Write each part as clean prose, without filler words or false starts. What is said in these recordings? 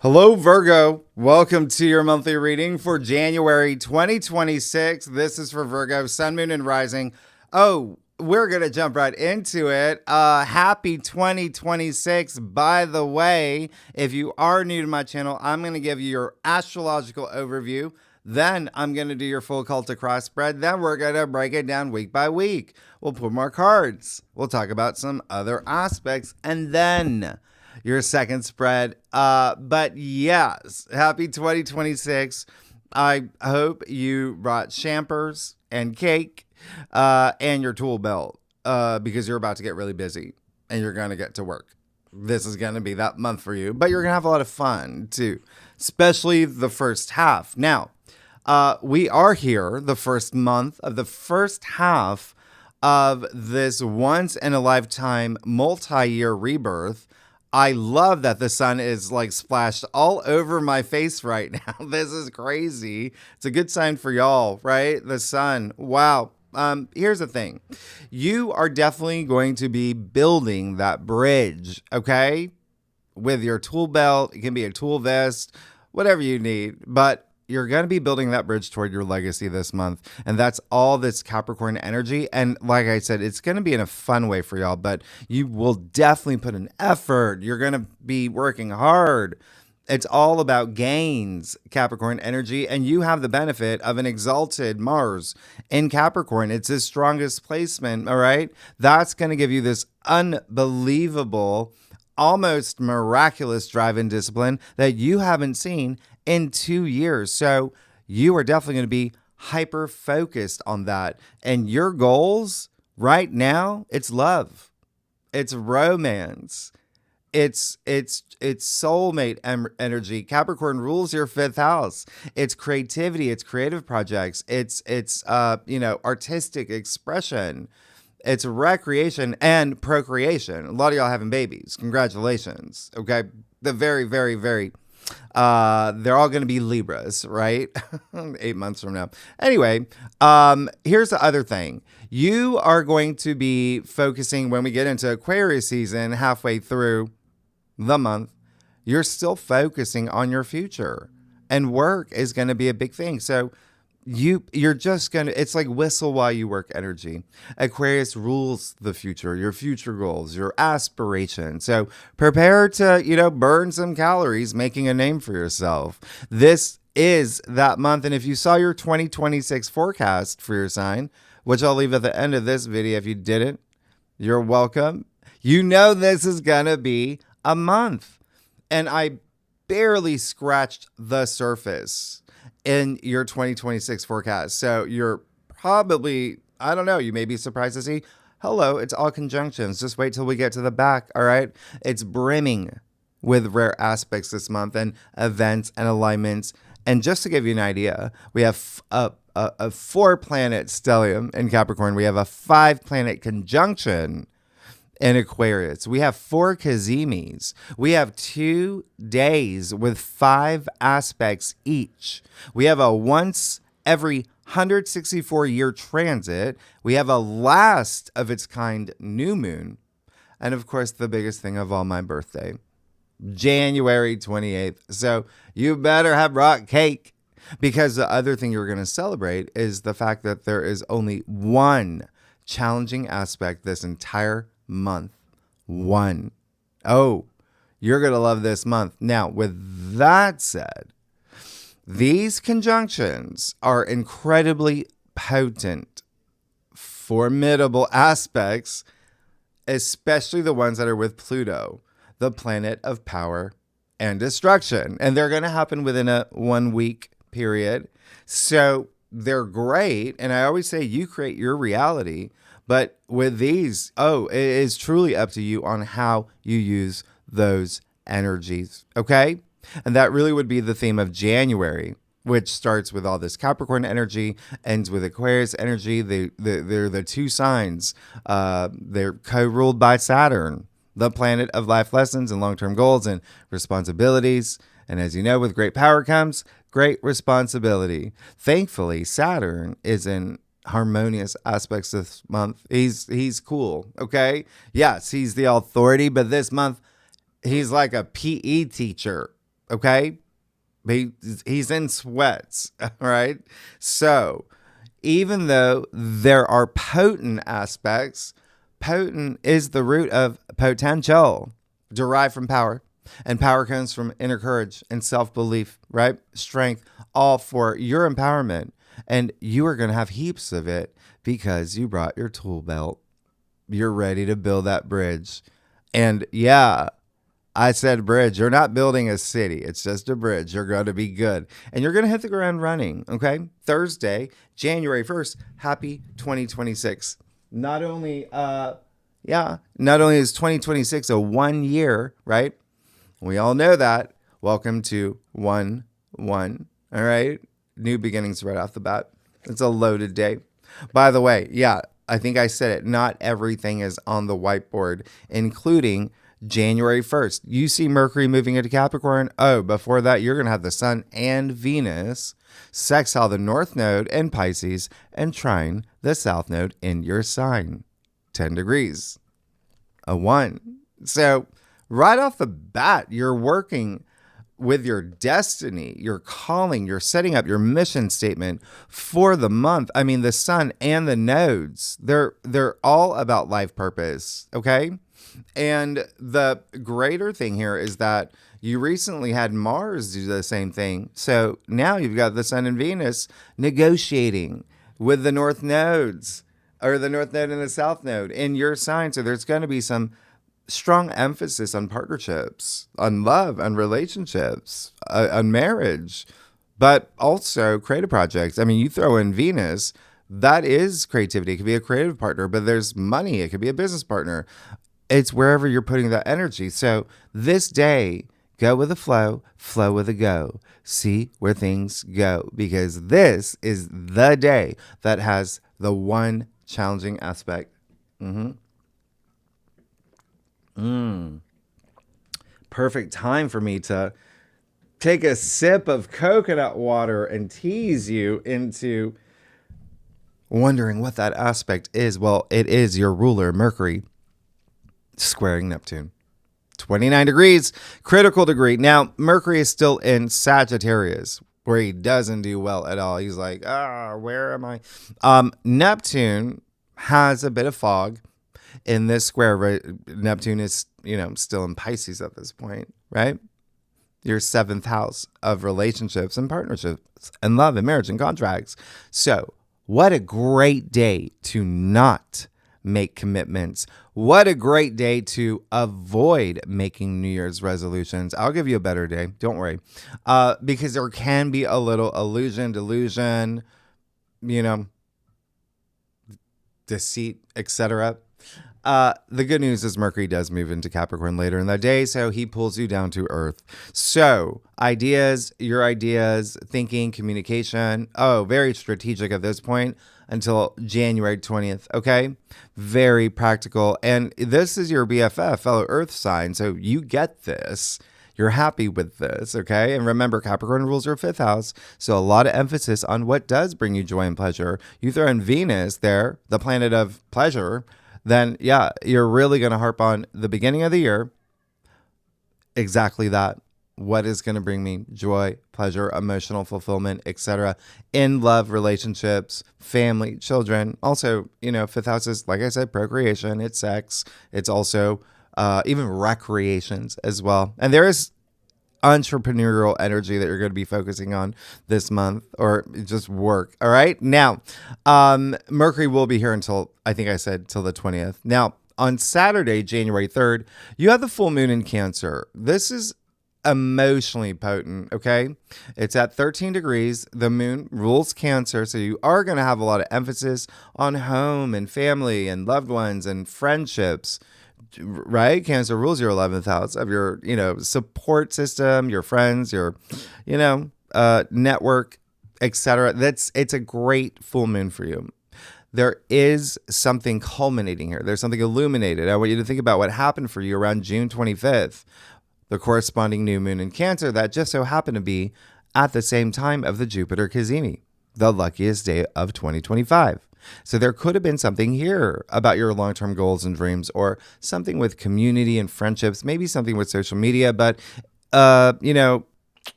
Hello, Virgo. Welcome to your monthly reading for January 2026. This is for Virgo, Sun, Moon, and Rising. Oh, we're going to jump right into it. Happy 2026. By the way, if you are new to my channel, I'm going to give you your astrological overview. Then I'm going to do your full cult to cross spread. Then we're going to break it down week by week. We'll pull more cards. We'll talk about some other aspects. And then your second spread. But yes, happy 2026. I hope you brought champers and cake and your tool belt because you're about to get really busy and you're going to get to work. This is going to be that month for you, but you're going to have a lot of fun too, especially the first half. Now, we are here the first month of the first half of this once in a lifetime multi-year rebirth. I love that the sun is like splashed all over my face right now. This is crazy. It's a good sign for y'all, right? The sun. Wow. Here's the thing. You are definitely going to be building that bridge, okay? With your tool belt. It can be a tool vest, whatever you need. But you're going to be building that bridge toward your legacy this month. And that's all this Capricorn energy. And like I said, it's going to be in a fun way for y'all, but you will definitely put an effort. You're going to be working hard. It's all about gains, Capricorn energy. And you have the benefit of an exalted Mars in Capricorn. It's his strongest placement. All right. That's going to give you this unbelievable, almost miraculous drive and discipline that you haven't seen in 2 years. So you are definitely going to be hyper focused on that. And your goals right now, it's love, it's romance, it's soulmate energy. Capricorn rules your fifth house. It's creativity, it's creative projects, it's artistic expression. It's recreation and procreation. A lot of y'all having babies. Congratulations. Okay. The very, very, very, they're all going to be Libras, right? 8 months from now. Anyway, here's the other thing. You are going to be focusing when we get into Aquarius season halfway through the month. You're still focusing on your future, and work is going to be a big thing. So you're just going to, it's like whistle while you work energy. Aquarius rules the future, your future goals, your aspirations. So prepare to, burn some calories, making a name for yourself. This is that month. And if you saw your 2026 forecast for your sign, which I'll leave at the end of this video, if you didn't, you're welcome. You know, this is going to be a month. And I barely scratched the surface in your 2026 forecast. So you're probably, I don't know, you may be surprised to see, hello, it's all conjunctions. Just wait till we get to the back, all right? It's brimming with rare aspects this month and events and alignments. And just to give you an idea, we have a 4-planet stellium in Capricorn. We have a 5-planet conjunction in Aquarius. We have 4 Kazimis. We have 2 days with 5 aspects each. We have a once every 164-year transit. We have a last of its kind new moon. And of course, the biggest thing of all, my birthday, January 28th. So you better have brought cake, because the other thing you're going to celebrate is the fact that there is only one challenging aspect this entire month. One. Oh, you're going to love this month. Now, with that said, these conjunctions are incredibly potent, formidable aspects, especially the ones that are with Pluto, the planet of power and destruction. And they're going to happen within a 1-week period. So they're great. And I always say you create your reality. But with these, it is truly up to you on how you use those energies, okay? And that really would be the theme of January, which starts with all this Capricorn energy, ends with Aquarius energy. They're the 2 signs. They're co-ruled by Saturn, the planet of life lessons and long-term goals and responsibilities. And as you know, with great power comes great responsibility. Thankfully, Saturn is in harmonious aspects this month. He's cool, okay? Yes, he's the authority, but this month he's like a PE teacher. okay? He's in sweats, all right? So even though there are potent aspects, potent is the root of potential, derived from power. And power comes from inner courage and self-belief, right? Strength, all for your empowerment. And you are going to have heaps of it because you brought your tool belt. You're ready to build that bridge. And yeah, I said bridge. You're not building a city. It's just a bridge. You're going to be good. And you're going to hit the ground running, okay? Thursday, January 1st, happy 2026. Not only is 2026 a 1 year, right? We all know that. Welcome to 1-1. All right? New beginnings right off the bat. It's a loaded day. By the way, yeah, I think I said it. Not everything is on the whiteboard, including January 1st. You see Mercury moving into Capricorn. Oh, before that, you're going to have the Sun and Venus sextile the North Node in Pisces and trine the South Node in your sign. 10 degrees. A 1. So right off the bat, you're working with your destiny, your calling, you're setting up your mission statement for the month. I mean, the sun and the nodes, they're all about life purpose, okay? And the greater thing here is that you recently had Mars do the same thing. So now you've got the Sun and Venus negotiating with the North nodes, or the North node and the South node in your sign. So there's going to be some strong emphasis on partnerships, on love, on relationships, on marriage, but also creative projects. I mean, you throw in Venus, that is creativity. It could be a creative partner, but there's money. It could be a business partner. It's wherever you're putting that energy. So this day, go with the flow, flow with the go. See where things go, because this is the day that has the one challenging aspect. Perfect time for me to take a sip of coconut water and tease you into wondering what that aspect is. Well, it is your ruler, Mercury, squaring Neptune. 29 degrees, critical degree. Now, Mercury is still in Sagittarius, where he doesn't do well at all. He's like, where am I? Neptune has a bit of fog in this square. Right? Neptune is, still in Pisces at this point, right? Your 7th house of relationships and partnerships and love and marriage and contracts. So what a great day to not make commitments. What a great day to avoid making New Year's resolutions. I'll give you a better day. Don't worry. Because there can be a little illusion, delusion, deceit, etc. The good news is Mercury does move into Capricorn later in the day, so he pulls you down to earth. So your ideas, thinking, communication, very strategic at this point until January 20th, okay? Very practical. And this is your BFF, fellow earth sign, so you get this. You're happy with this, okay? And remember, Capricorn rules your 5th house, so a lot of emphasis on what does bring you joy and pleasure. You throw in Venus there, the planet of pleasure, then yeah, you're really going to harp on the beginning of the year. Exactly that. What is going to bring me joy, pleasure, emotional fulfillment, etc. in love, relationships, family, children. Also, 5th house is, like I said, procreation. It's sex. It's also even recreations as well. And there is entrepreneurial energy that you're going to be focusing on this month, or just work. All right. Now, Mercury will be here until, I think I said, till the 20th. Now, on Saturday, January 3rd, you have the full moon in Cancer. This is emotionally potent, okay? It's at 13 degrees. The moon rules Cancer, so you are going to have a lot of emphasis on home and family and loved ones and friendships, right? Cancer rules your 11th house of your, support system, your friends, your, network, etc. It's a great full moon for you. There is something culminating here. There's something illuminated. I want you to think about what happened for you around June 25th, the corresponding new moon in Cancer that just so happened to be at the same time of the Jupiter Cazimi, the luckiest day of 2025. So there could have been something here about your long-term goals and dreams, or something with community and friendships, maybe something with social media, but,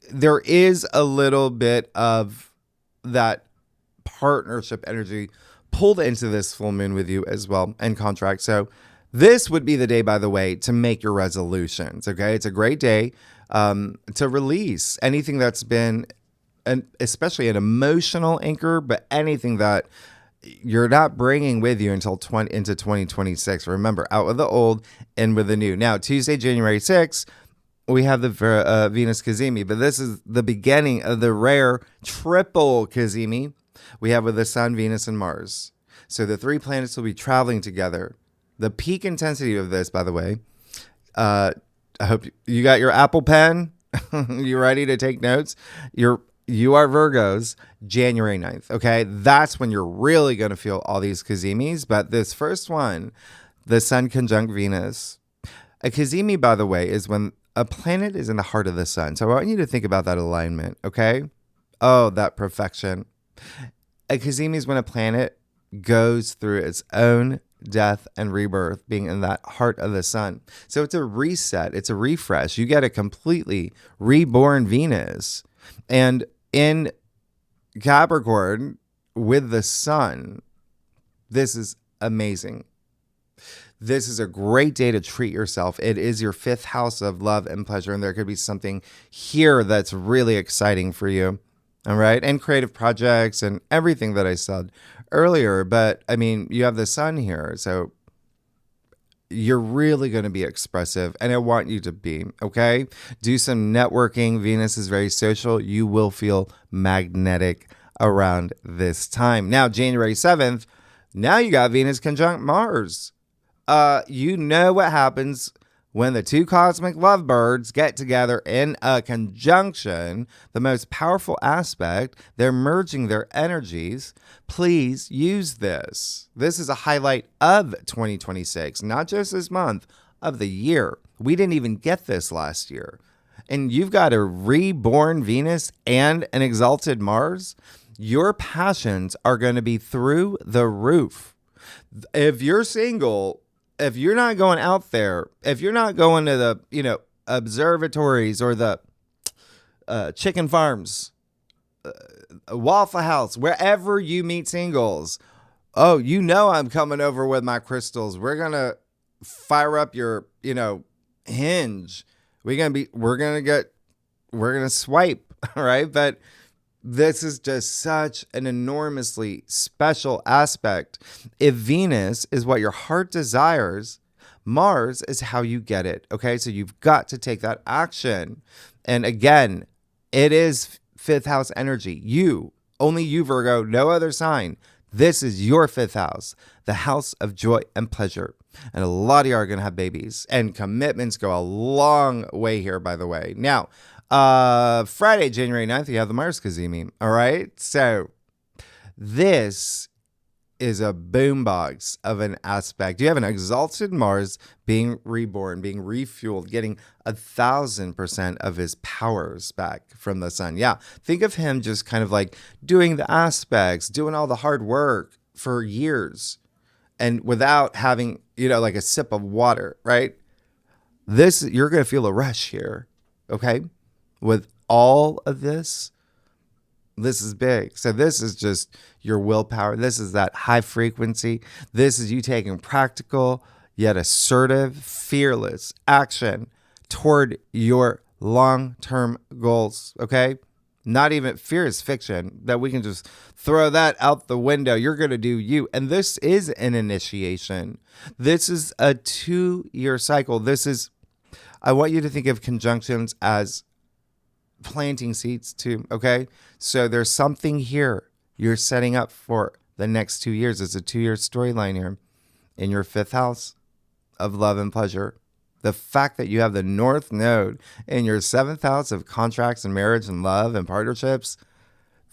there is a little bit of that partnership energy pulled into this full moon with you as well, and contract. So this would be the day, by the way, to make your resolutions. Okay, it's a great day to release anything that's been, especially an emotional anchor, but anything that you're not bringing with you until into 2026. Remember, out with the old, in with the new. Now, Tuesday, January 6th, we have the Venus Cazimi, but this is the beginning of the rare triple Cazimi we have with the Sun, Venus, and Mars. So the three planets will be traveling together. The peak intensity of this, by the way, I hope you got your Apple Pen. You ready to take notes? You are Virgos, January 9th, okay? That's when you're really going to feel all these Cazimis. But this first one, the Sun conjunct Venus. A Cazimi, by the way, is when a planet is in the heart of the Sun. So I want you to think about that alignment, okay? Oh, that perfection. A Cazimi is when a planet goes through its own death and rebirth, being in that heart of the Sun. So it's a reset. It's a refresh. You get a completely reborn Venus. And in Capricorn with the Sun, this is amazing. This is a great day to treat yourself. It is your fifth house of love and pleasure, and there could be something here that's really exciting for you. All right. And creative projects and everything that I said earlier. But I mean, you have the Sun here. So you're really going to be expressive, and I want you to be, okay? Do some networking. Venus is very social. You will feel magnetic around this time. Now, January 7th, now you got Venus conjunct Mars. You know what happens when the two cosmic lovebirds get together in a conjunction, the most powerful aspect, they're merging their energies. Please use this. This is a highlight of 2026, not just this month, of the year. We didn't even get this last year. And you've got a reborn Venus and an exalted Mars. Your passions are going to be through the roof. If you're single, if you're not going out there, if you're not going to the, observatories or the chicken farms, Waffle House, wherever you meet singles, oh, I'm coming over with my crystals. We're going to fire up your, hinge. We're going to swipe. All right. But this is just such an enormously special aspect. If Venus is what your heart desires, Mars is how you get it. Okay, so you've got to take that action. And again, it is fifth house energy. Only you, Virgo, no other sign. This is your fifth house, the house of joy and pleasure. And a lot of you are going to have babies, and commitments go a long way here, by the way. Now, Friday, January 9th, you have the Mars Cazimi. All right. So this is a boombox of an aspect. You have an exalted Mars being reborn, being refueled, getting 1,000% of his powers back from the Sun. Yeah. Think of him just kind of like doing the aspects, doing all the hard work for years, and without having, like a sip of water, right? You're going to feel a rush here. Okay. With all of this is big. So this is just your willpower. This is that high frequency. This is you taking practical, yet assertive, fearless action toward your long-term goals, okay? Not even fear is fiction, that we can just throw that out the window. You're going to do you. And this is an initiation. This is a 2-year cycle. I want you to think of conjunctions as planting seeds too, okay? So there's something here you're setting up for the next 2 years. It's a 2-year storyline here in your fifth house of love and pleasure. The fact that you have the North Node in your seventh house of contracts and marriage and love and partnerships,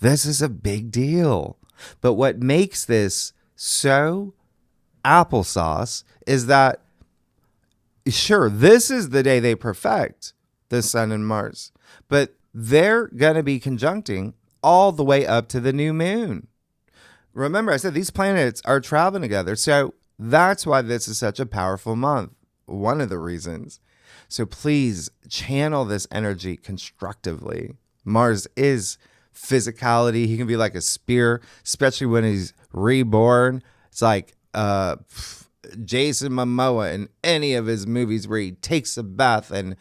this is a big deal. But what makes this so applesauce is that, sure, this is the day they perfect the Sun and Mars, but they're going to be conjuncting all the way up to the new moon. Remember, I said these planets are traveling together. So that's why this is such a powerful month. One of the reasons. So please channel this energy constructively. Mars is physicality. He can be like a spear, especially when he's reborn. It's like Jason Momoa in any of his movies where he takes a bath and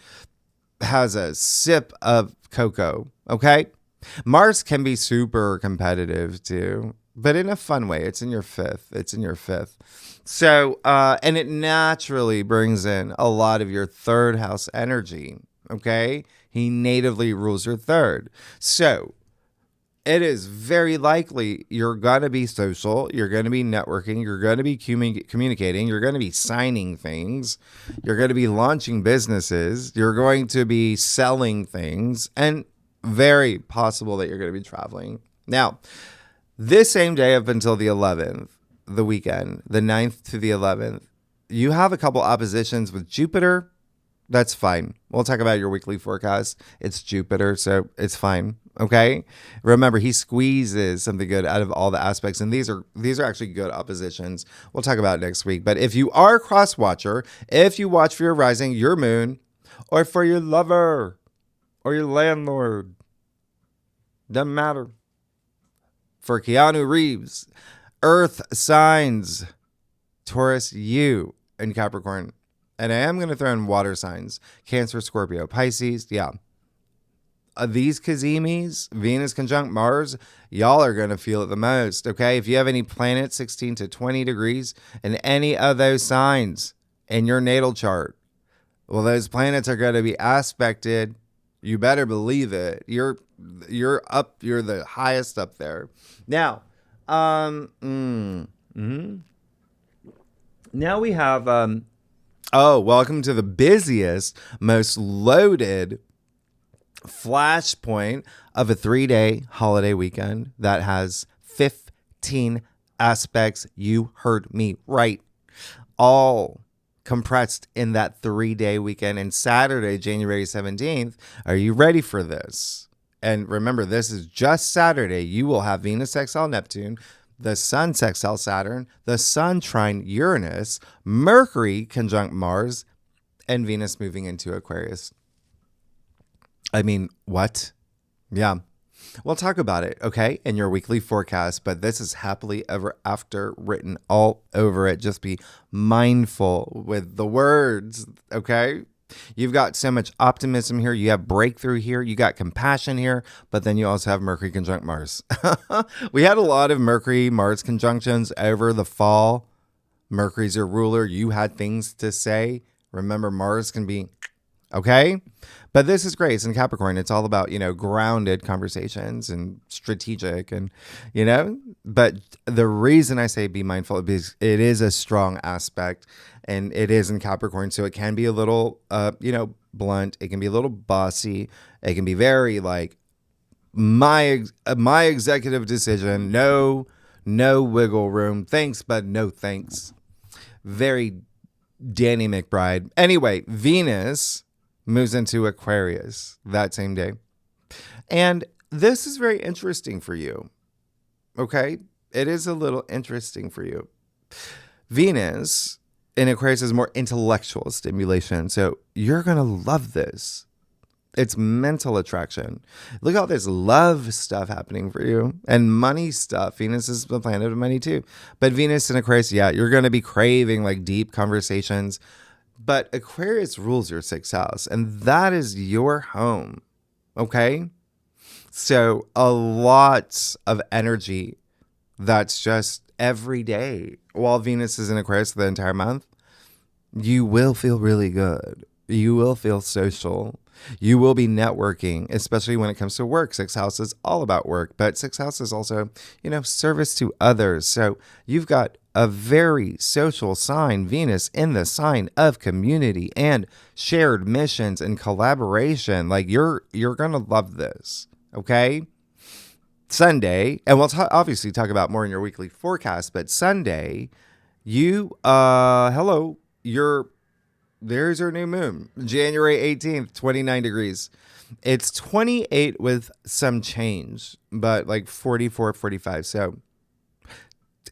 has a sip of cocoa. Okay? Mars can be super competitive too, but in a fun way. It's in your fifth. So, and it naturally brings in a lot of your third house energy. Okay? He natively rules your third. So, it is very likely you're going to be social, you're going to be networking, you're going to be communicating, you're going to be signing things, you're going to be launching businesses, you're going to be selling things, and very possible that you're going to be traveling. Now, this same day up until the 11th, the weekend, the 9th to the 11th, you have a couple oppositions with Jupiter. That's fine. We'll talk about your weekly forecast. It's Jupiter, so it's fine. Okay. Remember, he squeezes something good out of all the aspects, and these are actually good oppositions. We'll talk about it next week. But if you are a cross watcher, if you watch for your rising, your moon, or for your lover, or your landlord, doesn't matter. For Keanu Reeves, Earth signs, Taurus, you, and Capricorn. And I am going to throw in water signs, Cancer, Scorpio, Pisces. Yeah. These Kazimis, Venus conjunct Mars, y'all are going to feel it the most, okay? If you have any planets 16 to 20 degrees in any of those signs in your natal chart, well, those planets are going to be aspected. You better believe it. You're the highest up there. Now, now we have, welcome to the busiest, most loaded flashpoint of a 3-day holiday weekend that has 15 aspects. You heard me right. All compressed in that 3-day weekend. And Saturday, January 17th, are you ready for this? And remember, this is just Saturday. You will have Venus sextile Neptune, the Sun sextile Saturn, the Sun trine Uranus, Mercury conjunct Mars, and Venus moving into Aquarius. I mean, what? Yeah. We'll talk about it, okay, in your weekly forecast, but this is happily ever after written all over it. Just be mindful with the words, okay? You've got so much optimism here. You have breakthrough here. You got compassion here, but then you also have Mercury conjunct Mars. We had a lot of Mercury-Mars conjunctions over the fall. Mercury's your ruler. You had things to say. Remember, Mars can be... okay? But this is great. It's in Capricorn. It's all about, grounded conversations and strategic and, but the reason I say be mindful is because it is a strong aspect and it is in Capricorn. So it can be a little, blunt. It can be a little bossy. It can be very like my executive decision. No wiggle room. Thanks, but no thanks. Very Danny McBride. Anyway, Venus moves into Aquarius that same day. And this is very interesting for you. Okay? It is a little interesting for you. Venus in Aquarius is more intellectual stimulation. So you're going to love this. It's mental attraction. Look at all this love stuff happening for you and money stuff. Venus is the planet of money too. But Venus in Aquarius, yeah, you're going to be craving like deep conversations. But Aquarius rules your 6th house, and that is your home, okay? So a lot of energy that's just every day. While Venus is in Aquarius the entire month, you will feel really good. You will feel social. You will be networking, especially when it comes to work. 6th house is all about work, but 6th house is also, service to others. So you've got a very social sign, Venus, in the sign of community and shared missions and collaboration. Like you're going to love this. Okay. Sunday, and we'll obviously talk about more in your weekly forecast, but Sunday, there's your new moon, January 18th, 29 degrees. It's 28 with some change, but like 44, 45. So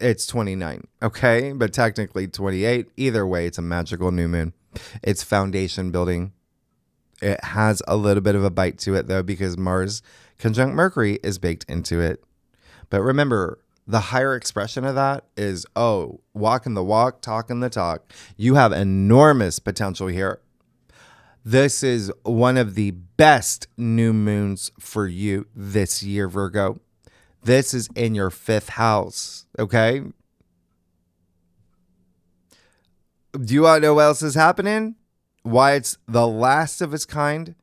it's 29, okay? But technically 28. Either way, it's a magical new moon. It's foundation building. It has a little bit of a bite to it, though, because Mars conjunct Mercury is baked into it. But remember, the higher expression of that is, walking the walk, talking the talk. You have enormous potential here. This is one of the best new moons for you this year, Virgo. This is in your 5th house, okay? Do you want to know what else is happening? Why it's the last of its kind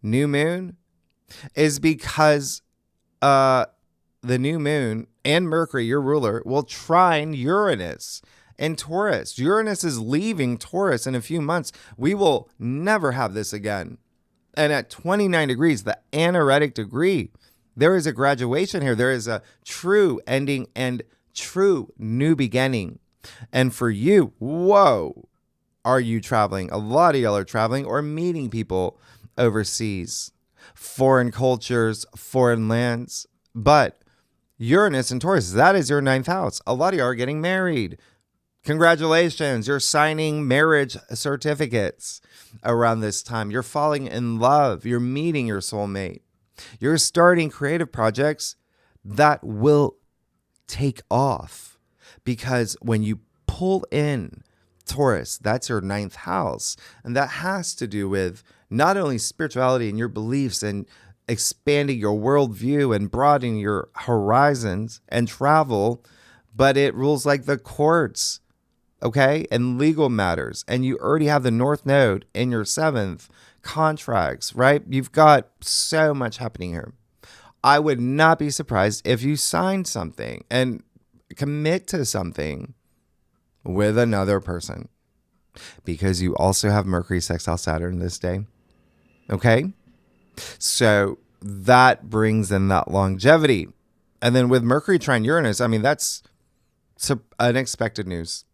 new moon is because the new moon and Mercury, your ruler, will trine Uranus and Taurus. Uranus is leaving Taurus in a few months. We will never have this again. And at 29 degrees, the anaretic degree, there is a graduation here. There is a true ending and true new beginning. And for you, whoa, are you traveling? A lot of y'all are traveling or meeting people overseas, foreign cultures, foreign lands. But Uranus and Taurus, that is your 9th house. A lot of y'all are getting married. Congratulations. You're signing marriage certificates around this time. You're falling in love. You're meeting your soulmate. You're starting creative projects that will take off. Because when you pull in Taurus, that's your 9th house. And that has to do with not only spirituality and your beliefs and expanding your worldview and broadening your horizons and travel, but it rules like the courts, okay, and legal matters. And you already have the North Node in your 7th, contracts, right? You've got so much happening here. I would not be surprised if you signed something and commit to something with another person, because you also have Mercury sextile Saturn this day. Okay? So that brings in that longevity. And then with Mercury trine Uranus, I mean, that's unexpected news,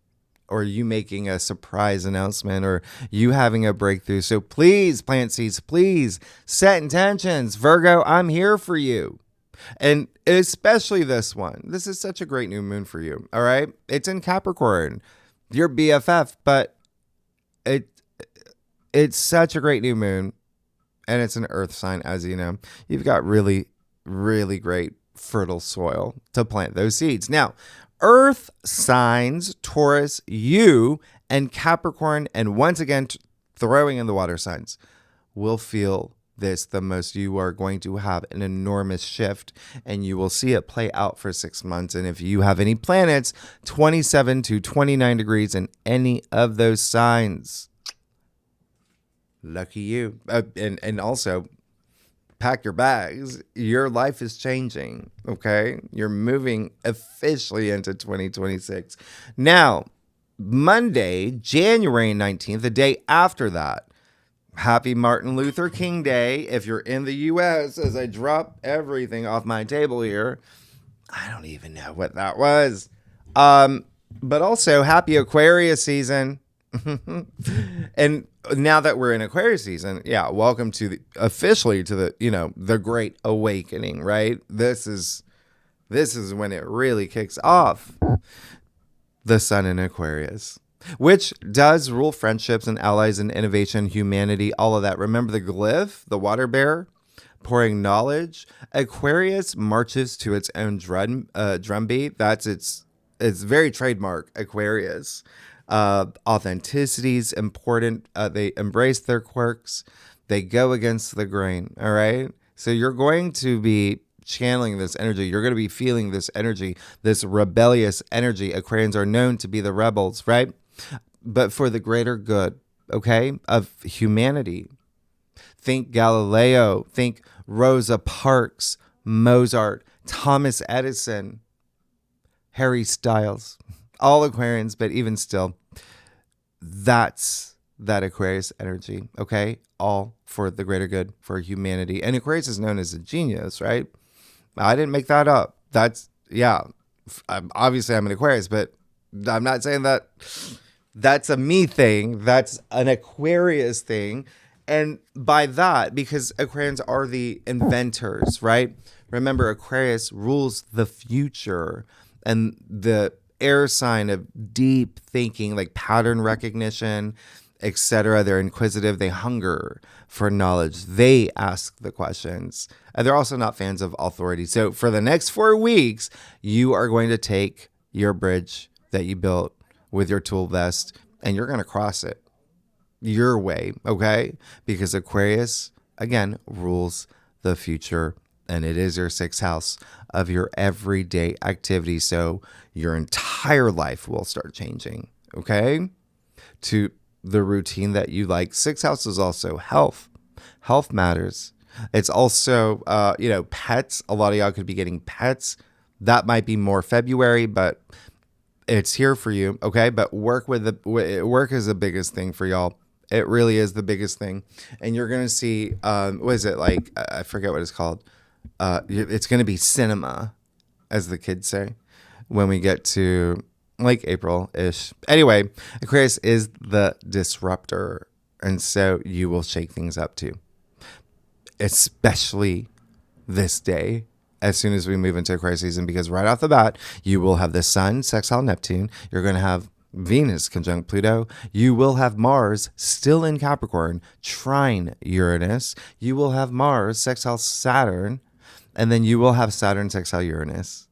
or you making a surprise announcement, or you having a breakthrough. So please plant seeds, please set intentions. Virgo, I'm here for you. And especially this one. This is such a great new moon for you. All right. It's in Capricorn, your BFF, but it's such a great new moon. And it's an earth sign, as you know. You've got really, really great fertile soil to plant those seeds. Now, earth signs, Taurus, you, and Capricorn, and once again, throwing in the water signs, will feel this the most. You are going to have an enormous shift, and you will see it play out for 6 months. And if you have any planets 27 to 29 degrees in any of those signs, lucky you. And also pack your bags. Your life is changing. Okay, you're moving officially into 2026 now. Monday, January 19th, the day after that, happy Martin Luther King Day. If you're in the U.S., as I drop everything off my table here, I don't even know what that was. But also happy Aquarius season. And now that we're in Aquarius season, yeah, welcome to officially to the Great Awakening, right? This is when it really kicks off. The sun in Aquarius, which does rule friendships and allies and innovation, humanity, all of that. Remember the glyph, the water bear, pouring knowledge. Aquarius marches to its own drumbeat. That's its very trademark, Aquarius. Authenticity is important. They embrace their quirks. They go against the grain. All right. So you're going to be channeling this energy. You're going to be feeling this energy, this rebellious energy. Aquarians are known to be the rebels, right? But for the greater good, okay, of humanity. Think Galileo, think Rosa Parks, Mozart, Thomas Edison, Harry Styles, all Aquarians, but even still, that's that Aquarius energy, okay? All for the greater good, for humanity. And Aquarius is known as a genius, right? I didn't make that up. Obviously I'm an Aquarius, but I'm not saying that that's a me thing. That's an Aquarius thing. And by that, because Aquarians are the inventors, right? Remember, Aquarius rules the future, and the air sign of deep thinking, like pattern recognition, etc. They're inquisitive. They hunger for knowledge. They ask the questions. And they're also not fans of authority. So for the next 4 weeks, you are going to take your bridge that you built with your tool vest and you're going to cross it your way, okay? Because Aquarius, again, rules the future, and it is your 6th house of your everyday activity. So your entire life will start changing, okay? To the routine that you like. 6th house is also health. Health matters. It's also, pets. A lot of y'all could be getting pets. That might be more February, but it's here for you, okay? But work is the biggest thing for y'all. It really is the biggest thing. And you're going to see, what is it? Like, I forget what it's called. It's going to be cinema, as the kids say, when we get to like April-ish. Anyway, Aquarius is the disruptor. And so you will shake things up too. Especially this day, as soon as we move into Aquarius season, because right off the bat, you will have the Sun, sextile Neptune. You're going to have Venus conjunct Pluto. You will have Mars still in Capricorn, trine Uranus. You will have Mars sextile Saturn, and then you will have Saturn sextile Uranus.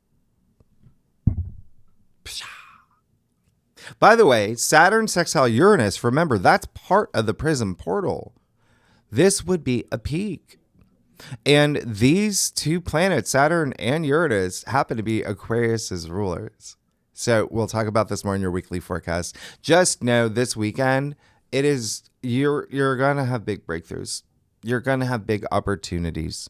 By the way, Saturn sextile Uranus, remember, that's part of the Prism portal. This would be a peak. And these 2 planets, Saturn and Uranus, happen to be Aquarius's rulers. So we'll talk about this more in your weekly forecast. Just know this weekend, you're going to have big breakthroughs. You're going to have big opportunities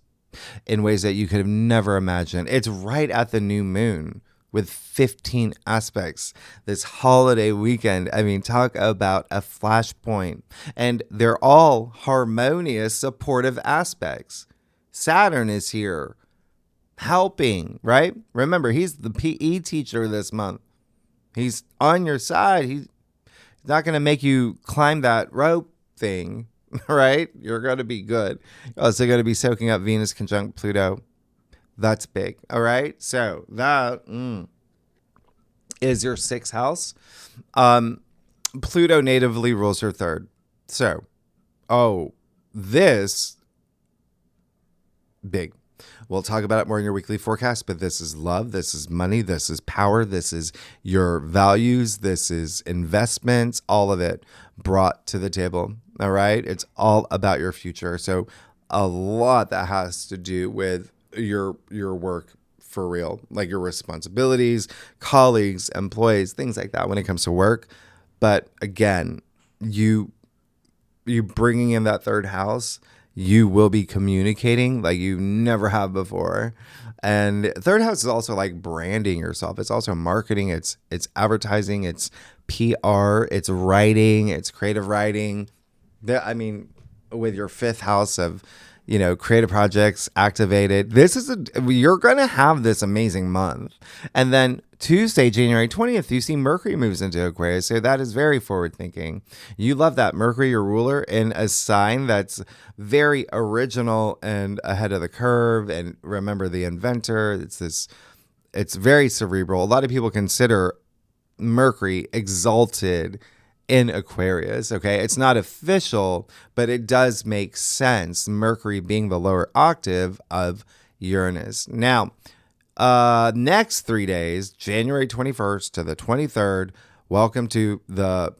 in ways that you could have never imagined. It's right at the new moon with 15 aspects this holiday weekend. I mean, talk about a flashpoint. And they're all harmonious, supportive aspects. Saturn is here helping, right? Remember, he's the PE teacher this month. He's on your side. He's not going to make you climb that rope thing, right? You're going to be good. Also going to be soaking up Venus conjunct Pluto. That's big, all right? So that is your 6th house. Pluto natively rules your 3rd. So, this big. We'll talk about it more in your weekly forecast, but this is love, this is money, this is power, this is your values, this is investments, all of it brought to the table, all right? It's all about your future. So a lot that has to do with your work for real, like your responsibilities, colleagues, employees, things like that when it comes to work. But again, you bringing in that 3rd house, you will be communicating like you never have before. And 3rd house is also like branding yourself. It's also marketing. It's advertising. It's PR. It's writing. It's creative writing. With your 5th house of, creative projects activated. You're going to have this amazing month. And then Tuesday, January 20th, you see Mercury moves into Aquarius. So that is very forward thinking. You love that Mercury, your ruler, in a sign that's very original and ahead of the curve. And remember the inventor. It's very cerebral. A lot of people consider Mercury exalted in Aquarius, okay? It's not official, but it does make sense. Mercury being the lower octave of Uranus. Now, next 3 days, January 21st to the 23rd, welcome to the,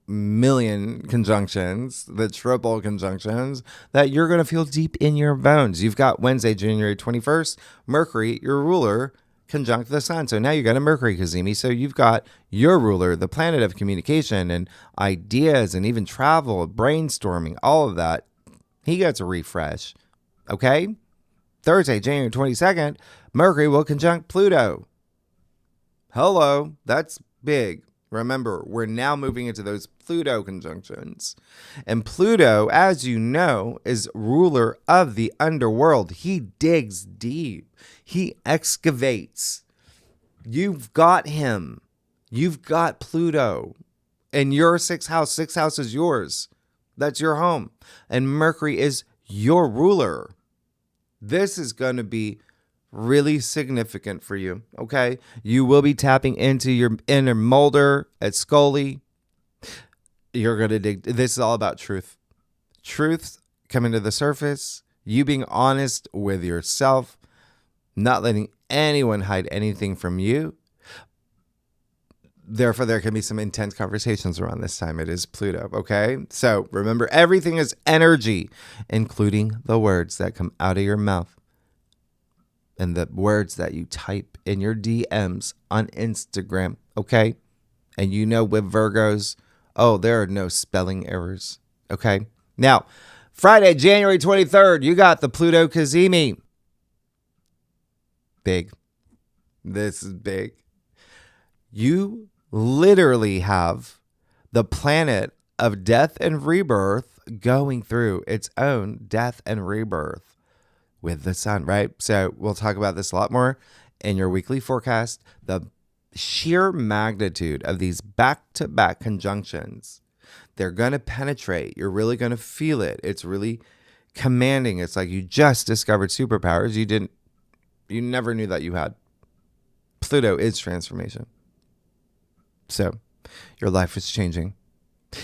million conjunctions, the triple conjunctions that you're going to feel deep in your bones. You've got Wednesday, January 21st, Mercury, your ruler, conjunct the Sun. So now you got a Mercury Kazemi. So you've got your ruler, the planet of communication and ideas and even travel, brainstorming, all of that. He gets a refresh. Okay? Thursday, January 22nd, Mercury will conjunct Pluto. Hello. That's big. Remember, we're now moving into those Pluto conjunctions. And Pluto, as you know, is ruler of the underworld. He digs deep. He excavates. You've got him. You've got Pluto. In your 6th house. 6th house is yours. That's your home. And Mercury is your ruler. This is going to be really significant for you, okay? You will be tapping into your inner Mulder at Scully. You're going to dig. This is all about truth. Truth coming to the surface, you being honest with yourself, not letting anyone hide anything from you. Therefore, there can be some intense conversations around this time. It is Pluto, okay? So remember, everything is energy, including the words that come out of your mouth and the words that you type in your DMs on Instagram, okay? And you know with Virgos, oh, there are no spelling errors, okay? Now, Friday, January 23rd, you got the Pluto Cazimi. Big. This is big. You literally have the planet of death and rebirth going through its own death and rebirth with the sun, right? So we'll talk about this a lot more in your weekly forecast. The sheer magnitude of these back-to-back conjunctions, they're going to penetrate. You're really going to feel it. It's really commanding. It's like you just discovered superpowers you never knew that you had. Pluto is transformation. So your life is changing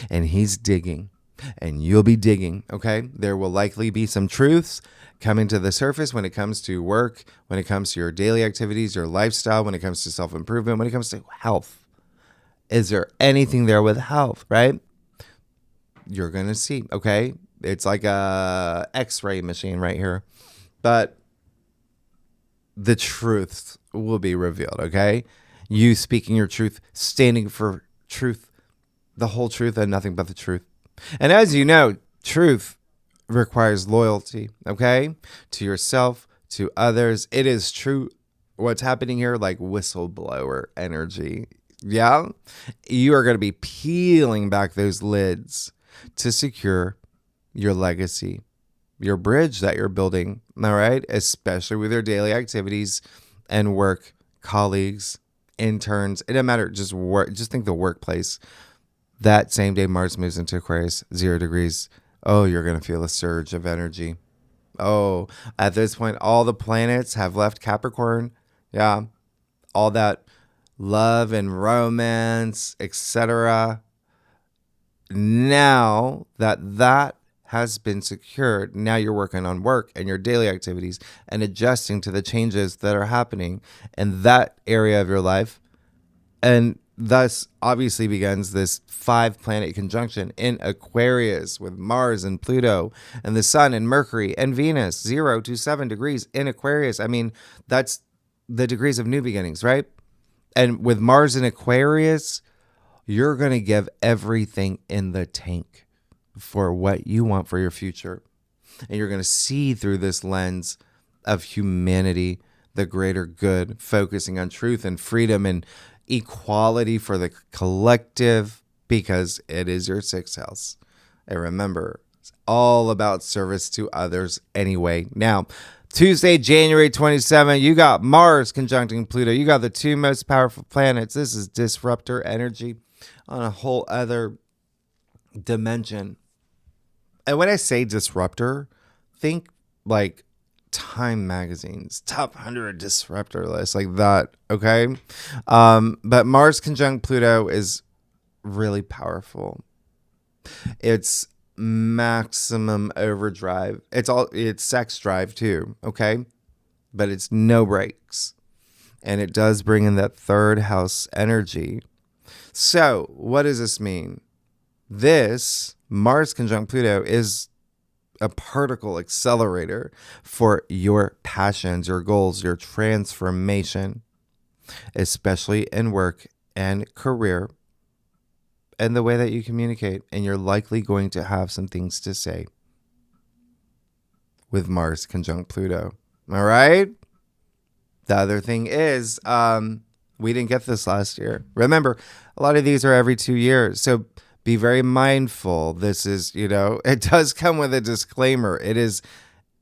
and he's digging and you'll be digging, okay? There will likely be some truths coming to the surface when it comes to work, when it comes to your daily activities, your lifestyle, when it comes to self-improvement, when it comes to health. Is there anything there with health, right? You're going to see, okay? It's like a X-ray machine right here. But the truths will be revealed, okay? You speaking your truth, standing for truth, the whole truth and nothing but the truth. And as you know, truth requires loyalty, okay? To yourself, to others. It is true what's happening here, like whistleblower energy. Yeah? You are going to be peeling back those lids to secure your legacy, your bridge that you're building, all right? Especially with your daily activities and work, colleagues, interns. It doesn't matter. Just work. Just think the workplace. That same day Mars moves into Aquarius, 0 degrees. Oh, you're going to feel a surge of energy. Oh, at this point, all the planets have left Capricorn. Yeah. All that love and romance, etc. Now that has been secured, now you're working on work and your daily activities and adjusting to the changes that are happening in that area of your life. And thus obviously begins this 5-planet conjunction in Aquarius with Mars and Pluto and the Sun and Mercury and Venus, 0 to 7 degrees in Aquarius. I mean, that's the degrees of new beginnings, right? And with Mars in Aquarius, you're going to give everything in the tank for what you want for your future. And you're going to see through this lens of humanity, the greater good, focusing on truth and freedom and equality for the collective, because it is your 6th house. And remember, it's all about service to others anyway. Now, Tuesday, January 27th, you got Mars conjuncting Pluto. You got the 2 most powerful planets. This is disruptor energy on a whole other dimension. And when I say disruptor, think like Time Magazine's top 100 disruptor list, like that, okay? But Mars conjunct Pluto is really powerful. It's maximum overdrive. It's sex drive too, okay? But it's no brakes. And it does bring in that 3rd house energy. So what does this mean? This Mars conjunct Pluto is a particle accelerator for your passions, your goals, your transformation, especially in work and career and the way that you communicate. And you're likely going to have some things to say with Mars conjunct Pluto. All right. The other thing is, we didn't get this last year. Remember, a lot of these are every 2 years. So be very mindful. This is, it does come with a disclaimer. It is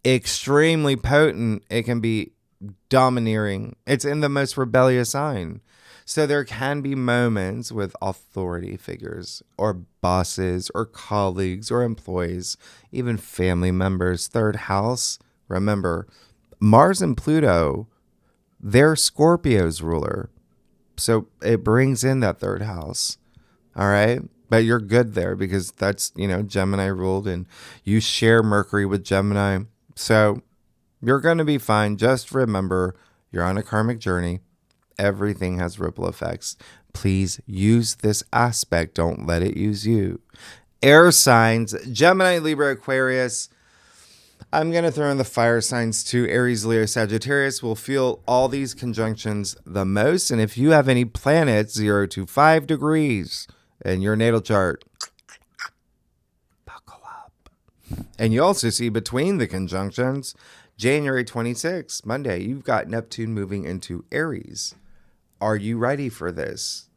extremely potent. It can be domineering. It's in the most rebellious sign. So there can be moments with authority figures or bosses or colleagues or employees, even family members. 3rd house, remember, Mars and Pluto, they're Scorpio's ruler. So it brings in that 3rd house. All right. But you're good there because that's, Gemini ruled, and you share Mercury with Gemini. So you're going to be fine. Just remember, you're on a karmic journey. Everything has ripple effects. Please use this aspect. Don't let it use you. Air signs, Gemini, Libra, Aquarius. I'm going to throw in the fire signs too. Aries, Leo, Sagittarius will feel all these conjunctions the most. And if you have any planets 0 to 5 degrees in your natal chart, buckle up. And you also see between the conjunctions, January 26th, Monday, you've got Neptune moving into Aries. Are you ready for this?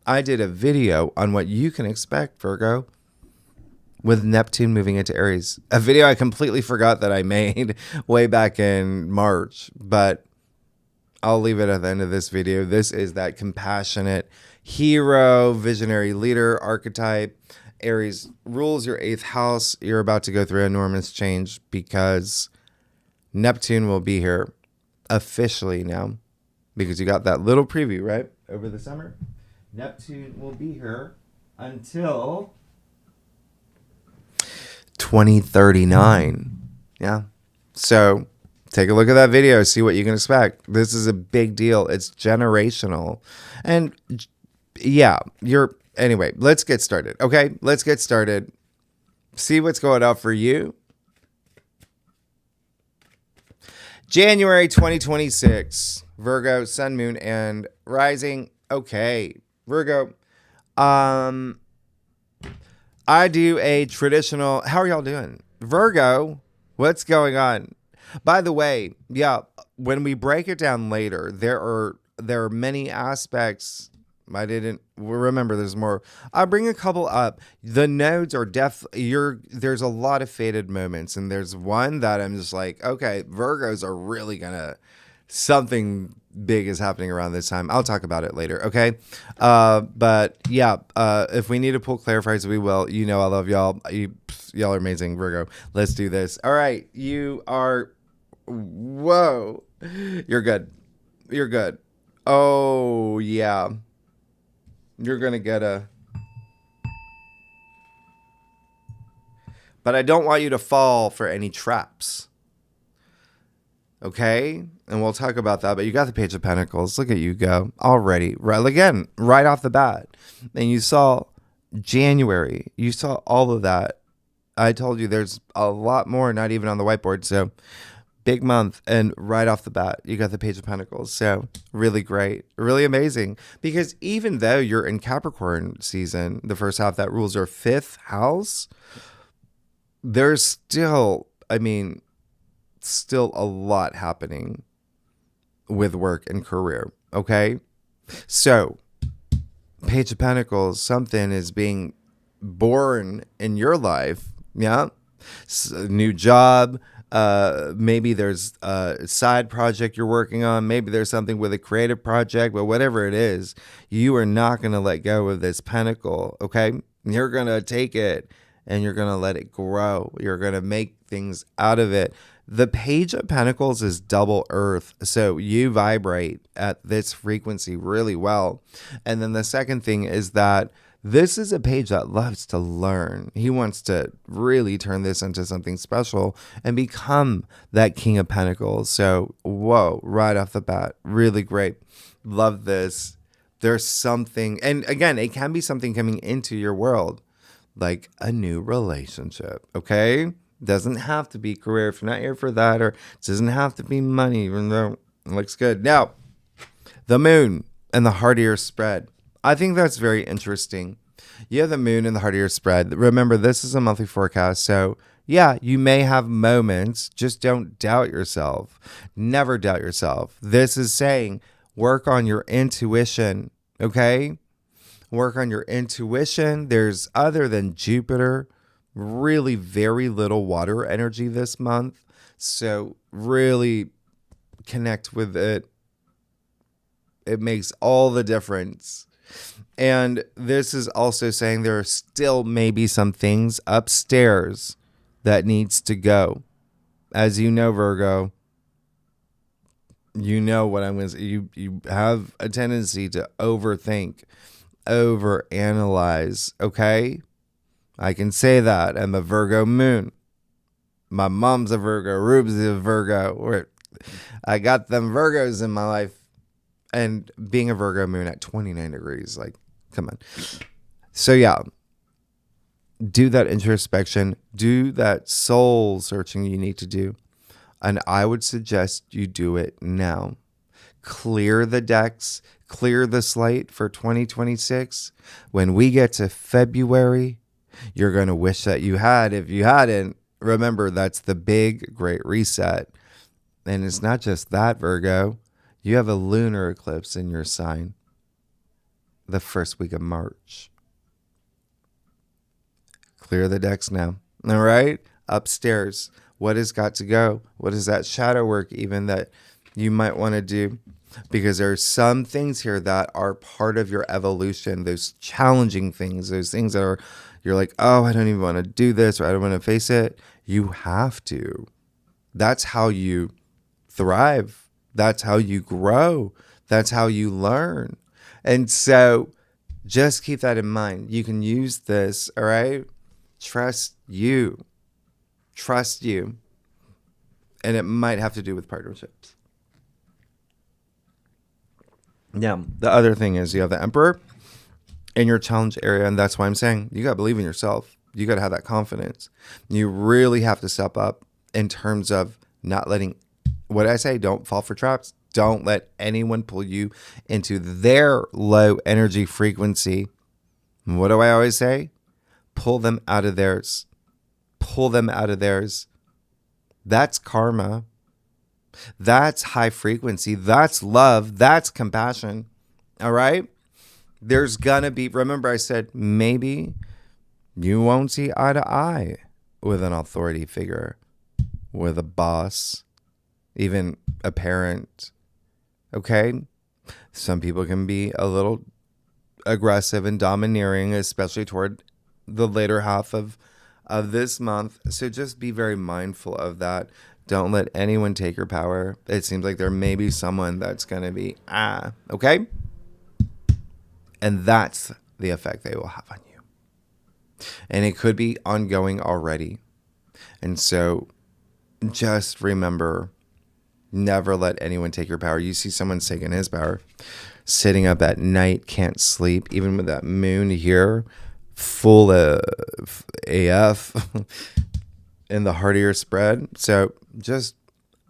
I did a video on what you can expect, Virgo, with Neptune moving into Aries. A video I completely forgot that I made way back in March, but I'll leave it at the end of this video. This is that compassionate hero, visionary leader archetype. Aries rules your 8th house. You're about to go through enormous change because Neptune will be here officially now, because you got that little preview, right? Over the summer. Neptune will be here until 2039. Yeah. So take a look at that video, see what you can expect. This is a big deal. It's generational. And yeah, anyway, let's get started. Okay, let's get started. See what's going on for you. January 2026, Virgo, Sun, Moon, and Rising. Okay, Virgo. I do a traditional. How are y'all doing, Virgo? What's going on? By the way, yeah, when we break it down later, there are many aspects. I didn't remember. There's more. I'll bring a couple up. The nodes are there's a lot of faded moments, and there's one that I'm just like, okay, Virgos are really gonna, something big is happening around this time. I'll talk about it later, okay? But yeah, if we need to pull clarifiers, we will. I love y'all. Y'all are amazing, Virgo. Let's do this. All right, you are. Whoa, you're good. You're good. Oh yeah. You're going to get but I don't want you to fall for any traps. Okay? And we'll talk about that. But you got the Page of Pentacles. Look at you go. Already. Right, again, right off the bat. And you saw January. You saw all of that. I told you there's a lot more, not even on the whiteboard. So big month, and right off the bat, you got the Page of Pentacles. So really great, really amazing. Because even though you're in Capricorn season, the first half that rules your 5th house, there's still a lot happening with work and career. Okay, so Page of Pentacles, something is being born in your life. Yeah, new job. Maybe there's a side project you're working on. Maybe there's something with a creative project, but whatever it is, you are not going to let go of this pentacle. Okay. You're going to take it and you're going to let it grow. You're going to make things out of it. The Page of Pentacles is double earth. So you vibrate at this frequency really well. And then the second thing is that this is a page that loves to learn. He wants to really turn this into something special and become that King of Pentacles. So, whoa, right off the bat, really great. Love this. There's something, and again, it can be something coming into your world, like a new relationship, okay? Doesn't have to be career if you're not here for that, or it doesn't have to be money, even though it looks good. Now, the moon and the heart of your spread. I think that's very interesting. You have the moon in the heart of your spread. Remember, this is a monthly forecast. So, yeah, you may have moments. Just don't doubt yourself. Never doubt yourself. This is saying work on your intuition, okay? Work on your intuition. There's, other than Jupiter, really very little water energy this month. So, really connect with it. It makes all the difference. And this is also saying there are still maybe some things upstairs that needs to go. As you know, Virgo, you know what I'm going to say. You have a tendency to overthink overanalyze, okay? I can say that. I'm a Virgo moon. My mom's a Virgo. Rube's a Virgo. I got them Virgos in my life. And being a Virgo moon at 29 degrees, like, come on. So yeah, do that introspection. Do that soul searching you need to do. And I would suggest you do it now. Clear the decks. Clear the slate for 2026. When we get to February, you're going to wish that you had. If you hadn't, remember, that's the big, great reset. And it's not just that, Virgo. You have a lunar eclipse in your sign the first week of March. Clear the decks now. All right? Upstairs. What has got to go? What is that shadow work even that you might want to do? Because there are some things here that are part of your evolution, those challenging things, those things that are, you're like, oh, I don't even want to do this, or I don't want to face it. You have to. That's how you thrive. That's how you grow. That's how you learn. And so just keep that in mind. You can use this, all right? Trust you. Trust you. And it might have to do with partnerships. Now, the other thing is you have the Emperor in your challenge area, and that's why I'm saying you got to believe in yourself. You got to have that confidence. You really have to step up in terms of not letting, what I say, don't fall for traps. Don't let anyone pull you into their low energy frequency. And what do I always say? Pull them out of theirs. Pull them out of theirs. That's karma. That's high frequency. That's love. That's compassion. All right? There's going to be, remember I said, maybe you won't see eye to eye with an authority figure, with a boss, even a parent. Okay? Some people can be a little aggressive and domineering, especially toward the later half of this month. So just be very mindful of that. Don't let anyone take your power. It seems like there may be someone that's going to be, okay? And that's the effect they will have on you. And it could be ongoing already. And so just remember, never let anyone take your power. You see someone's taking his power, sitting up at night, can't sleep, even with that moon here, full of AF in the heart of your spread. So just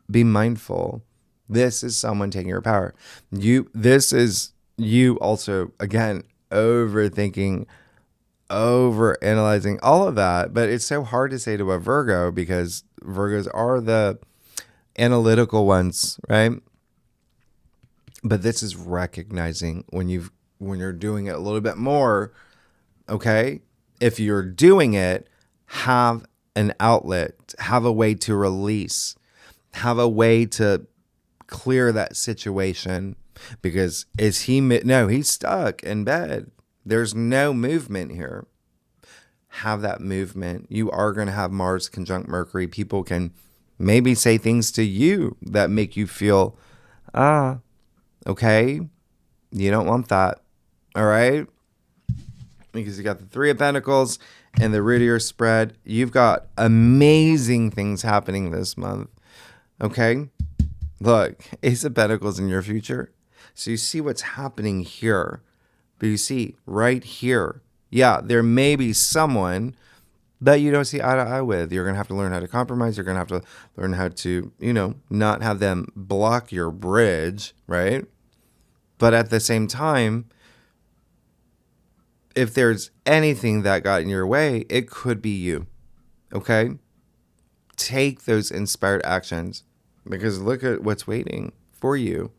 be mindful. This is someone taking your power. This is you also, again, overthinking, overanalyzing, all of that. But it's so hard to say to a Virgo because Virgos are the analytical ones, right? But this is recognizing when you're doing it a little bit more, okay? If you're doing it, have an outlet, have a way to release, have a way to clear that situation. Because he's stuck in bed. There's no movement here. Have that movement. You are going to have Mars conjunct Mercury. People can maybe say things to you that make you feel, okay, you don't want that. All right? Because you got the Three of Pentacles and the root of your spread. You've got amazing things happening this month. Okay? Look, Ace of Pentacles in your future. So you see what's happening here. But you see right here, yeah, there may be someone that you don't see eye to eye with. You're going to have to learn how to compromise. You're going to have to learn how to, not have them block your bridge, right? But at the same time, if there's anything that got in your way, it could be you, okay? Take those inspired actions because look at what's waiting for you.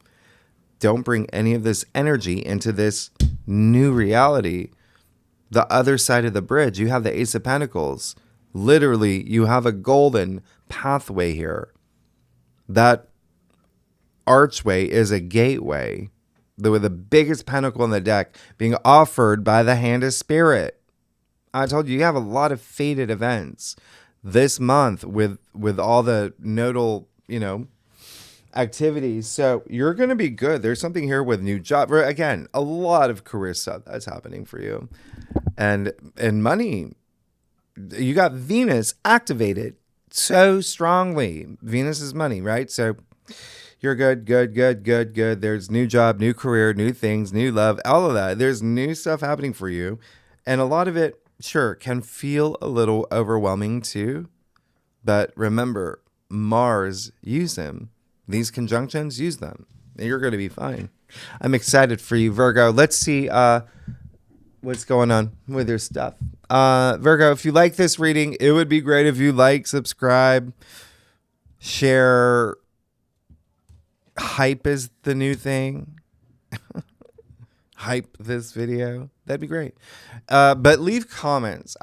Don't bring any of this energy into this new reality. The other side of the bridge, you have the Ace of Pentacles. Literally, you have a golden pathway here. That archway is a gateway with the biggest pentacle in the deck being offered by the Hand of Spirit. I told you, you have a lot of fated events this month with all the nodal, activities. So you're going to be good. There's something here with new job. Again, a lot of career stuff that's happening for you. And money. You got Venus activated so strongly. Venus is money, right? So you're good. There's new job, new career, new things, new love, all of that. There's new stuff happening for you. And a lot of it, sure, can feel a little overwhelming too. But remember, Mars, use them. These conjunctions, use them. And you're going to be fine. I'm excited for you, Virgo. Let's see what's going on with your stuff. Virgo, if you like this reading, it would be great if you like, subscribe, share. Hype is the new thing. Hype this video. That'd be great. But leave comments.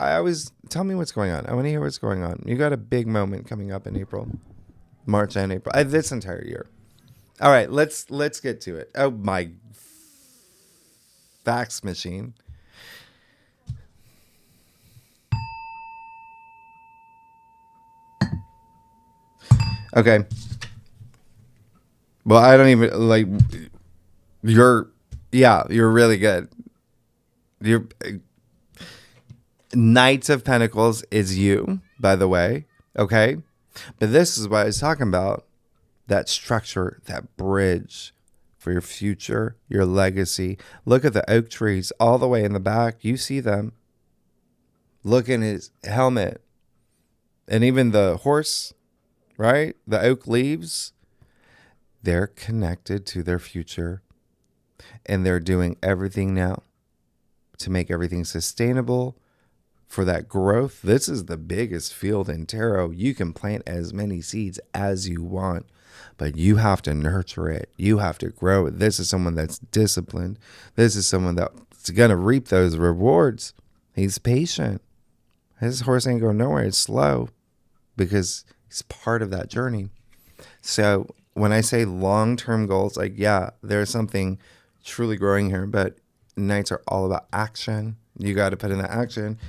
Tell me what's going on. I want to hear what's going on. You got a big moment coming up in April, March and April. This entire year. All right, let's get to it. Oh, my fax machine. Okay. Well, I don't even like you're really good. Your Knights of Pentacles is you, by the way. Okay. But this is what I was talking about. That structure, that bridge for your future, your legacy. Look at the oak trees all the way in the back. You see them. Look in his helmet. And even the horse, right? The oak leaves. They're connected to their future. And they're doing everything now to make everything sustainable for that growth. This is the biggest field in tarot. You can plant as many seeds as you want, but you have to nurture it. You have to grow it. This is someone that's disciplined. This is someone that's going to reap those rewards. He's patient. His horse ain't going nowhere. It's slow because he's part of that journey. So when I say long-term goals, like, yeah, there's something truly growing here, but Knights are all about action. You got to put in the action.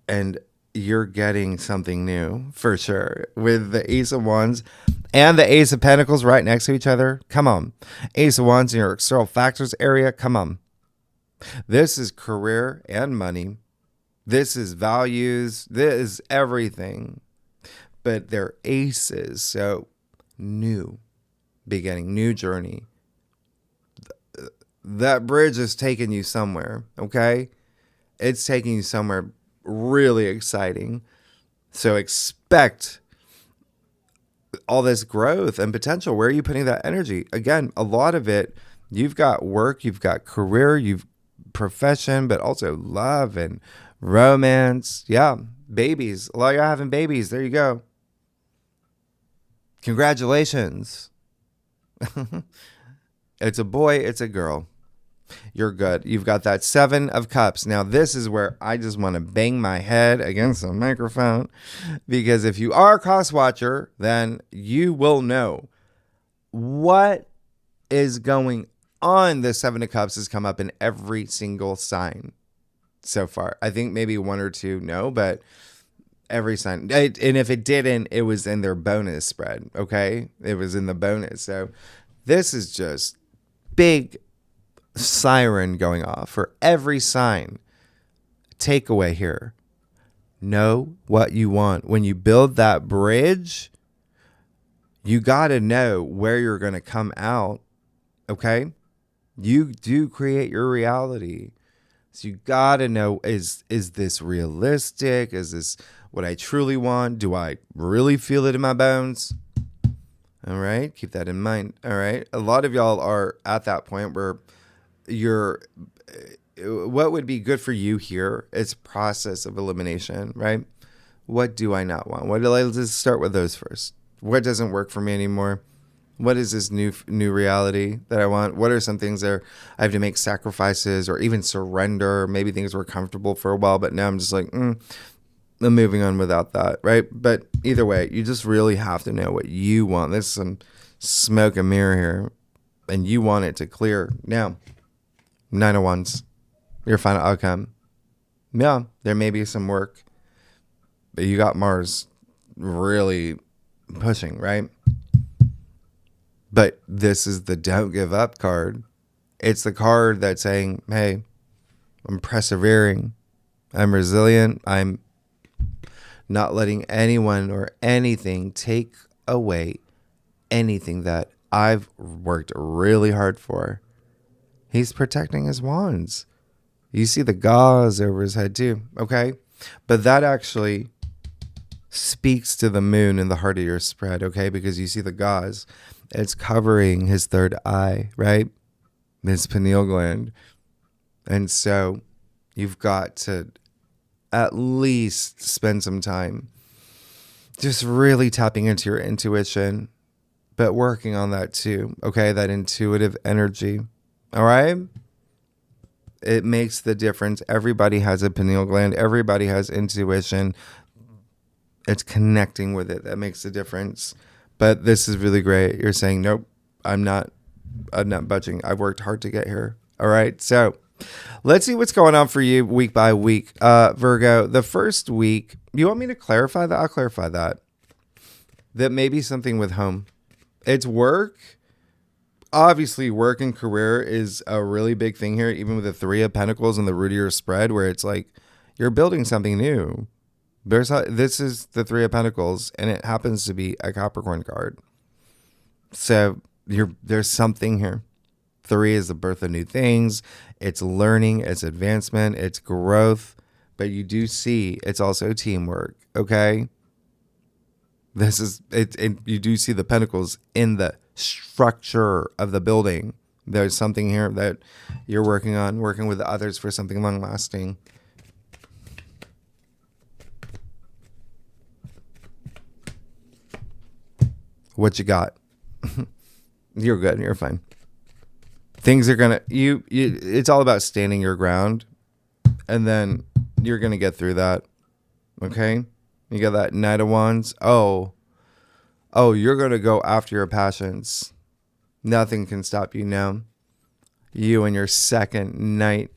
And you're getting something new for sure with the Ace of Wands and the Ace of Pentacles right next to each other. Come on. Ace of Wands in your external factors area. Come on. This is career and money. This is values. This is everything. But they're aces. So new beginning, new journey. That bridge is taking you somewhere. Okay. It's taking you somewhere really exciting. So expect all this growth and potential. Where are you putting that energy? Again, a lot of it, you've got work, you've got career, you've profession, but also love and romance. Yeah, babies. A lot of y'all having babies. There you go. Congratulations. It's a boy, it's a girl. You're good. You've got that 7 of Cups. Now, this is where I just want to bang my head against the microphone, because if you are a cross watcher, then you will know what is going on. The 7 of Cups has come up in every single sign so far. I think maybe 1 or 2, no, but every sign. And if it didn't, it was in their bonus spread. Okay. It was in the bonus. So this is just big siren going off for every sign. Takeaway here. Know what you want. When you build that bridge, you got to know where you're going to come out. Okay? You do create your reality. So you got to know, is this realistic? Is this what I truly want? Do I really feel it in my bones? All right? Keep that in mind. All right? A lot of y'all are at that point where what would be good for you here is process of elimination, right? What do I not want? Let's just start with those first. What doesn't work for me anymore? What is this new reality that I want? What are some things that I have to make sacrifices or even surrender? Maybe things were comfortable for a while, but now I'm just like, I'm moving on without that, right? But either way, you just really have to know what you want. There's some smoke and mirror here, and you want it to clear. Now, 9 of Wands, your final outcome. Yeah, there may be some work, but you got Mars really pushing, right? But this is the don't give up card. It's the card that's saying, hey, I'm persevering. I'm resilient. I'm not letting anyone or anything take away anything that I've worked really hard for. He's protecting his wands. You see the gauze over his head too, okay? But that actually speaks to the moon in the heart of your spread, okay? Because you see the gauze. It's covering his third eye, right? His pineal gland. And so you've got to at least spend some time just really tapping into your intuition, but working on that too, okay? That intuitive energy, all right? It makes the difference. Everybody has a pineal gland. Everybody has intuition. It's connecting with it that makes the difference. But this is really great. You're saying, nope, I'm not budging. I've worked hard to get here. All right. So let's see what's going on for you week by week. Virgo, the first week, you want me to clarify that? I'll clarify that. That may be something with home. It's work. Obviously, work and career is a really big thing here, even with the Three of Pentacles and the root of your spread, where it's like you're building something new. This is the Three of Pentacles, and it happens to be a Capricorn card. So there's something here. Three is the birth of new things. It's learning, it's advancement, it's growth. But you do see it's also teamwork, okay? This is it. You do see the pentacles in the structure of the building. There's something here that you're working on, working with others for something long lasting. What you got? You're good. You're fine. Things are gonna you. It's all about standing your ground, and then you're gonna get through that. Okay. You got that Knight of Wands. Oh, you're going to go after your passions. Nothing can stop you now. You and your second Knight.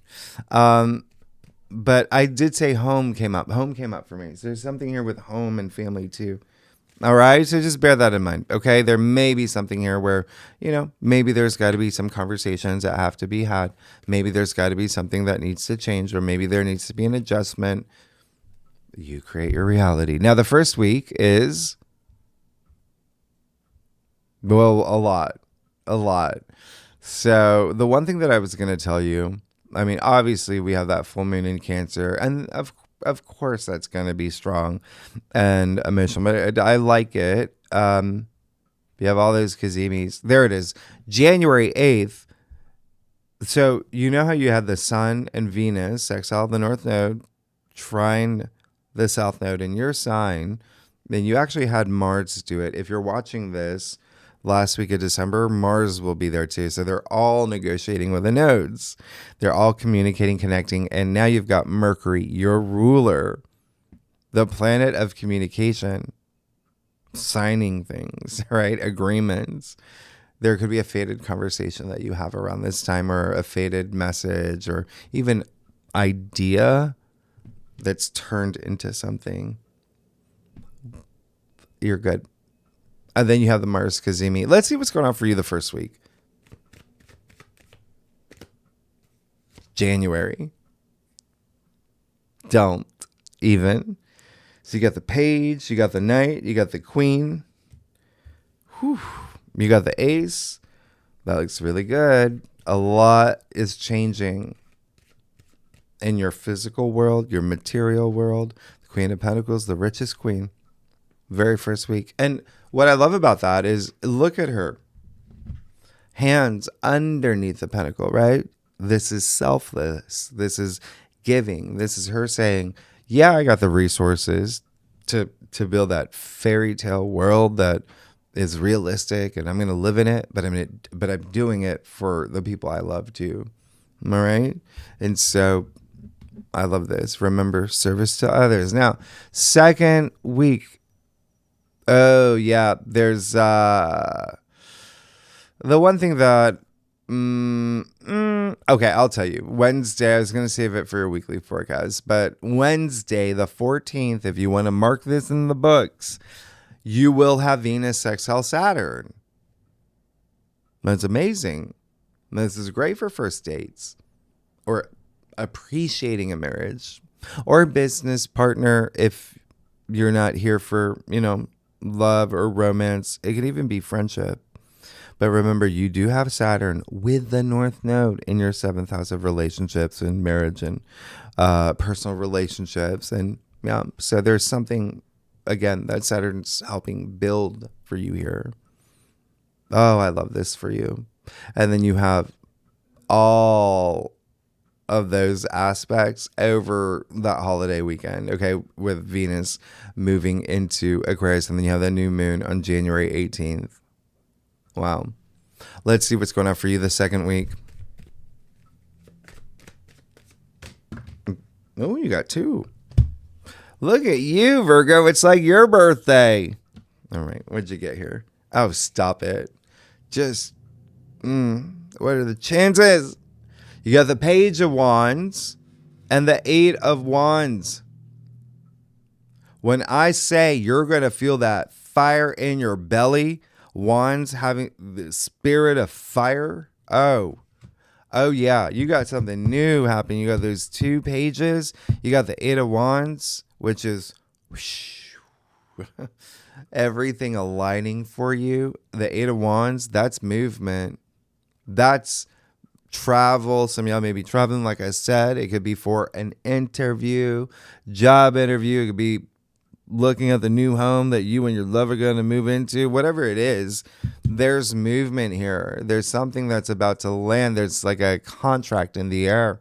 But I did say home came up. Home came up for me. So there's something here with home and family too. All right. So just bear that in mind. Okay. There may be something here where, maybe there's got to be some conversations that have to be had. Maybe there's got to be something that needs to change, or maybe there needs to be an adjustment. You create your reality. Now, the first week is, well, a lot. So the one thing that I was going to tell you, I mean, obviously we have that full moon in Cancer, and of course that's going to be strong and emotional, but I like it. You have all those Kazimis. There it is. January 8th. So you know how you had the Sun and Venus sextile the North Node, trine the South Node in your sign, then you actually had Mars do it. If you're watching this last week of December, Mars will be there too. So they're all negotiating with the nodes. They're all communicating, connecting. And now you've got Mercury, your ruler, the planet of communication, signing things, right? Agreements. There could be a fated conversation that you have around this time, or a fated message, or even idea that's turned into something. You're good. And then you have the Mars Kazemi. Let's see what's going on for you the first week. January. Don't even. So you got the Page, you got the Knight, you got the Queen. Whew. You got the Ace. That looks really good. A lot is changing in your physical world, your material world. The Queen of Pentacles, the richest queen. Very first week. And what I love about that is, look at her. Hands underneath the pentacle, right? This is selfless. This is giving. This is her saying, yeah, I got the resources to build that fairy tale world that is realistic, and I'm going to live in it, but I'm doing it for the people I love too. All right? And so I love this. Remember, service to others. Now, second week. Oh, yeah. There's the one thing that, okay, I'll tell you. Wednesday, I was going to save it for your weekly forecast, but Wednesday, the 14th, if you want to mark this in the books, you will have Venus sextile Saturn. That's amazing. This is great for first dates or appreciating a marriage or a business partner. If you're not here for, love or romance, it could even be friendship. But remember, you do have Saturn with the North Node in your 7th house of relationships and marriage and personal relationships. And yeah, so there's something, again, that Saturn's helping build for you here. Oh, I love this for you. And then you have all of those aspects over that holiday weekend, okay, with Venus moving into Aquarius. And then you have the new moon on January 18th. Wow. Let's see what's going on for you the second week. Oh, you got 2. Look at you, Virgo. It's like your birthday. All right. What'd you get here? Oh, stop it. Just, what are the chances? You got the Page of Wands and the 8 of Wands. When I say you're going to feel that fire in your belly, Wands having the spirit of fire. Oh yeah. You got something new happening. You got those 2 pages. You got the 8 of Wands, which is whoosh, everything aligning for you. The 8 of Wands, that's movement. That's travel. Some of y'all may be traveling, like I said. It could be for an interview, job interview. It could be looking at the new home that you and your lover are going to move into. Whatever it is, there's movement here. There's something that's about to land. There's like a contract in the air.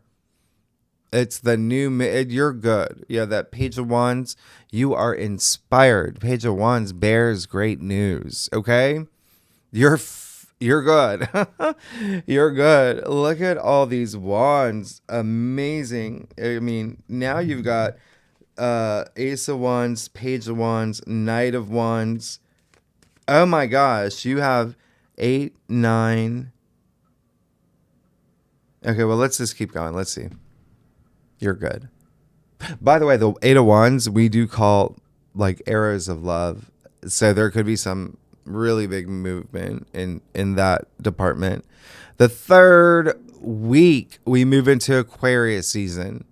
It's the new, you're good. Yeah, that Page of Wands, you are inspired. Page of Wands bears great news, okay? You're good. You're good. Look at all these wands. Amazing. I mean, now you've got Ace of Wands, Page of Wands, Knight of Wands. Oh my gosh. You have 8, 9. Okay, well, let's just keep going. Let's see. You're good. By the way, the 8 of Wands, we do call like arrows of love. So there could be some really big movement in that department. The third week, we move into Aquarius season.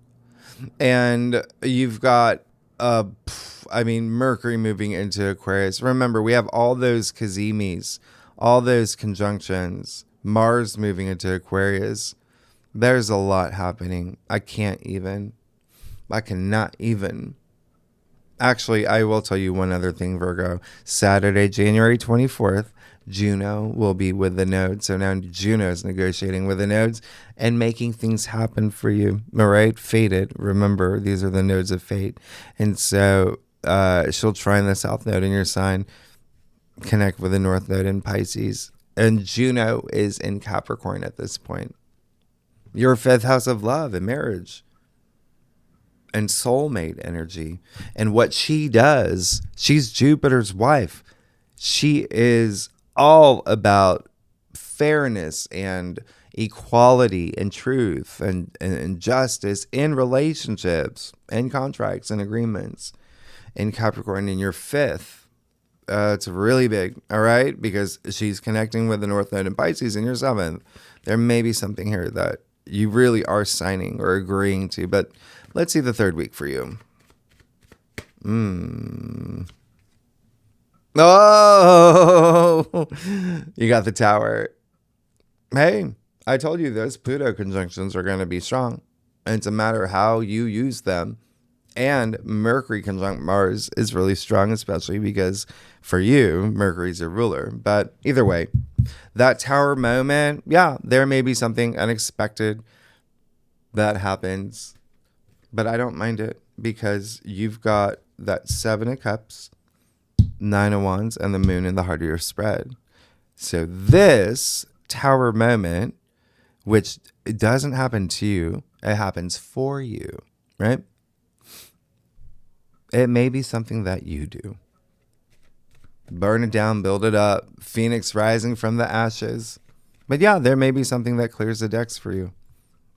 And you've got, Mercury moving into Aquarius. Remember, we have all those Kazimis, all those conjunctions, Mars moving into Aquarius. There's a lot happening. I cannot even. Actually, I will tell you one other thing, Virgo. Saturday, January 24th, Juno will be with the nodes. So now Juno is negotiating with the nodes and making things happen for you. All right? Fated. Remember, these are the nodes of fate. And so she'll trine the south node in your sign, connect with the north node in Pisces. And Juno is in Capricorn at this point. Your 5th house of love and marriage and soulmate energy. And what she does, she's Jupiter's wife. She is all about fairness and equality and truth and justice in relationships and contracts and agreements. In Capricorn, in your 5th, it's really big, all right? Because she's connecting with the North Node in Pisces in your 7th. There may be something here that you really are signing or agreeing to, but let's see the third week for you. Oh, you got the Tower. Hey, I told you those Pluto conjunctions are going to be strong. And it's a matter of how you use them. And Mercury conjunct Mars is really strong, especially because for you, Mercury's a ruler. But either way, that Tower moment, yeah, there may be something unexpected that happens. But I don't mind it because you've got that 7 of Cups, 9 of Wands, and the Moon in the heart of your spread. So this Tower moment, which it doesn't happen to you, it happens for you, right? It may be something that you do. Burn it down, build it up, Phoenix rising from the ashes. But yeah, there may be something that clears the decks for you.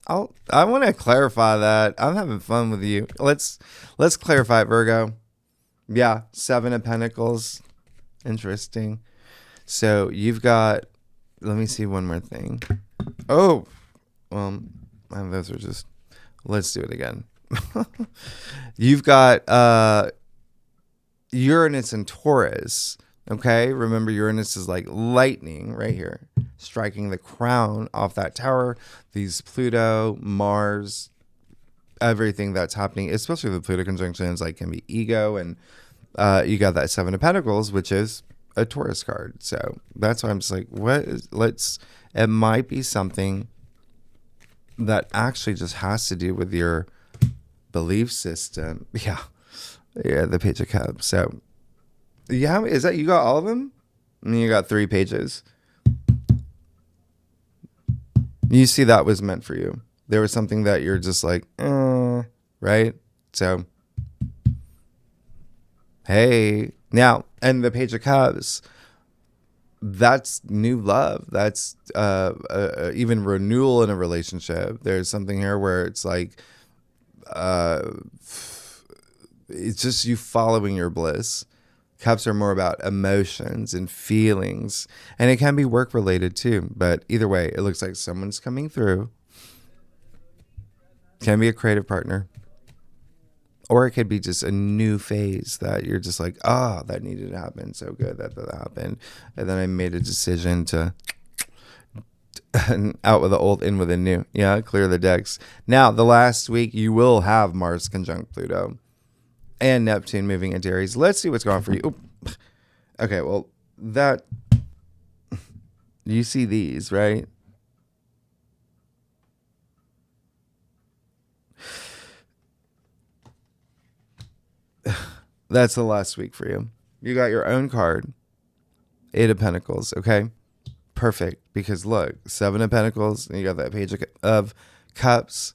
I want to clarify that. I'm having fun with you. Let's clarify it, Virgo. Yeah, 7 of Pentacles. Interesting. So you've got let me see one more thing. Oh, well, those are just, let's do it again. You've got Uranus and Taurus. Okay, remember Uranus is like lightning right here, striking the crown off that tower. These Pluto, Mars, everything that's happening, especially the Pluto conjunctions, like can be ego, and you got that Seven of Pentacles, which is a Taurus card. So that's why I'm just like, it might be something that actually just has to do with your belief system. Yeah, the Page of Cups. So yeah, is that, you got all of them? And you got 3 pages. You see, that was meant for you. There was something that you're just like, right? So, hey. Now, and the Page of Cups, that's new love. That's even renewal in a relationship. There's something here where it's like, it's just you following your bliss. Cups are more about emotions and feelings, and it can be work related too. But either way, it looks like someone's coming through. Can be a creative partner, or it could be just a new phase that you're just like, that needed to happen. So good that happened, and then I made a decision to out with the old, in with the new. Yeah, clear the decks. Now, the last week you will have Mars conjunct Pluto and Neptune moving into Aries. Let's see what's going on for you. Oop. Okay, well, that, you see these, right? That's the last week for you. You got your own card, 8 of Pentacles, okay? Perfect, because look, 7 of Pentacles, and you got that Page of Cups,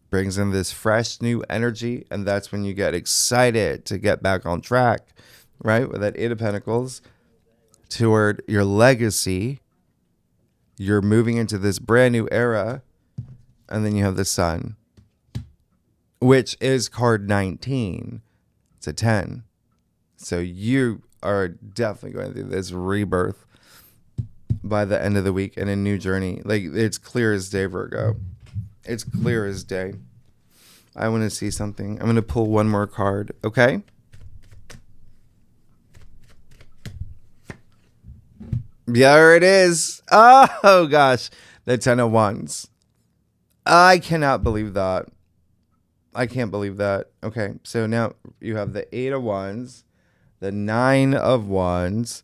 brings in this fresh new energy, and that's when you get excited to get back on track, right? With that 8 of Pentacles toward your legacy. You're moving into this brand new era, and then you have the Sun, which is card 19. It's a 10. So you are definitely going through this rebirth by the end of the week and a new journey. Like, it's clear as day, Virgo. It's clear as day. I want to see something. I'm going to pull one more card, okay? Yeah, there it is. Oh, gosh. The 10 of Wands. I cannot believe that. I can't believe that. Okay, so now you have the 8 of Wands, the 9 of Wands,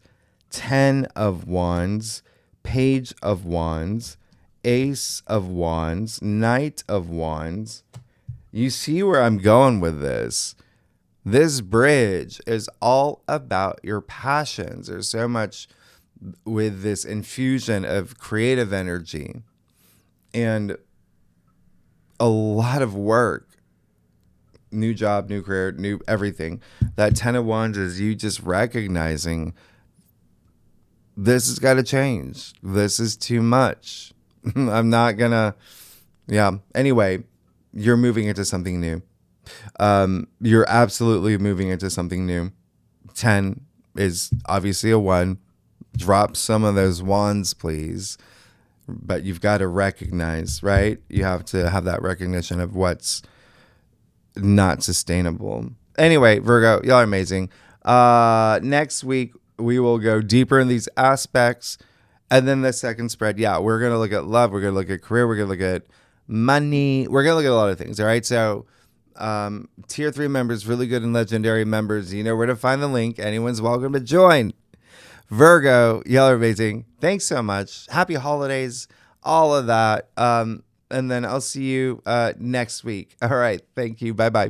10 of Wands, Page of Wands, Ace of Wands, Knight of Wands. You see where I'm going with this. This bridge is all about your passions. There's so much with this infusion of creative energy and a lot of work. New job, new career, new everything. That 10 of Wands is you just recognizing this has got to change. This is too much. I'm not gonna, yeah. Anyway, you're moving into something new. You're absolutely moving into something new. 10 is obviously a 1. Drop some of those wands, please. But you've got to recognize, right? You have to have that recognition of what's not sustainable. Anyway, Virgo, y'all are amazing. Next week, we will go deeper in these aspects. And then the second spread, yeah, we're going to look at love. We're going to look at career. We're going to look at money. We're going to look at a lot of things. All right. So tier 3 members, really good and legendary members. You know where to find the link. Anyone's welcome to join. Virgo, y'all are amazing. Thanks so much. Happy holidays. All of that. And then I'll see you next week. All right. Thank you. Bye-bye.